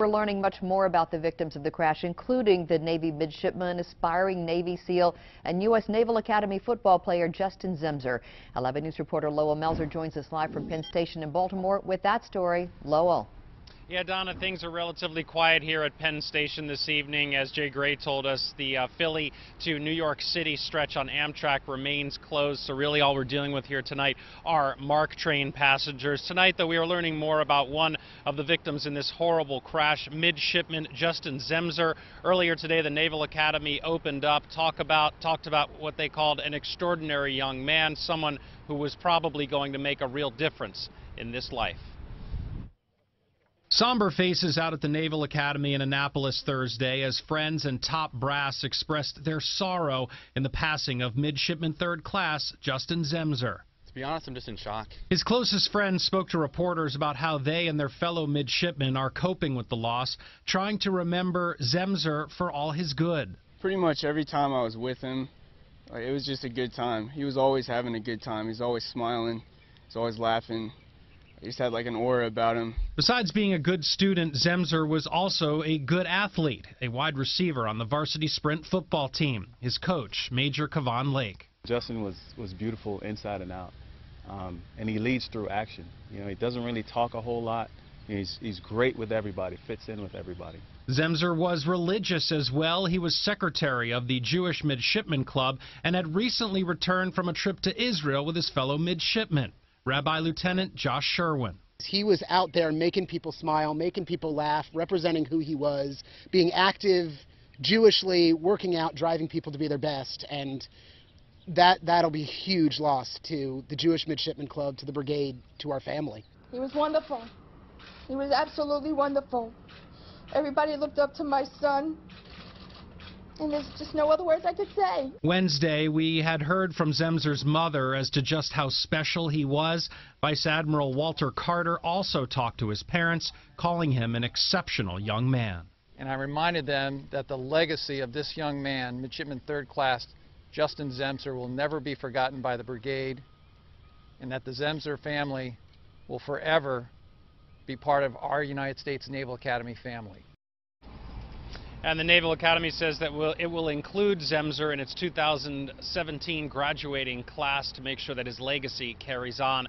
we're learning much more about the victims of the crash, including the Navy midshipman, aspiring Navy SEAL, and U.S. Naval Academy football player Justin Zemser. 11 News reporter Lowell Melzer joins us live from Penn Station in Baltimore with that story. Lowell. Yeah, Donna, things are relatively quiet here at Penn Station this evening. As Jay Gray told us, the Philly to New York City stretch on Amtrak remains closed, so really all we're dealing with here tonight are MARC train passengers. Tonight, though, we are learning more about one of the victims in this horrible crash, midshipman Justin Zemser. Earlier today, the Naval Academy opened up, talked about what they called an extraordinary young man, someone who was probably going to make a real difference in this life. Somber faces out at the Naval Academy in Annapolis Thursday as friends and top brass expressed their sorrow in the passing of Midshipman Third Class Justin Zemser. To be honest, I'm just in shock. His closest friends spoke to reporters about how they and their fellow midshipmen are coping with the loss, trying to remember Zemser for all his good. Pretty much every time I was with him, it was just a good time. He was always having a good time. He's always smiling. He's always laughing. He just had like an aura about him. Besides being a good student, Zemser was also a good athlete, a wide receiver on the varsity sprint football team. His coach, Major Kevon Lake. Justin was beautiful inside and out, and he leads through action. You know, he doesn't really talk a whole lot. He's great with everybody, fits in with everybody. Zemser was religious as well. He was secretary of the Jewish Midshipman Club and had recently returned from a trip to Israel with his fellow midshipmen. Rabbi Lieutenant Josh Sherwin. He was out there making people smile, making people laugh, representing who he was, being active Jewishly, working out, driving people to be their best, and that'll be a huge loss to the Jewish Midshipman Club, to the brigade, to our family. He was wonderful. He was absolutely wonderful. Everybody looked up to my son. And there's just no other words I could say. Wednesday, we had heard from Zemser's mother as to just how special he was. Vice Admiral Walter Carter also talked to his parents, calling him an exceptional young man. And I reminded them that the legacy of this young man, Midshipman Third Class Justin Zemser, will never be forgotten by the brigade, and that the Zemser family will forever be part of our United States Naval Academy family. And the Naval Academy says that it will include Zemser in its 2017 graduating class to make sure that his legacy carries on.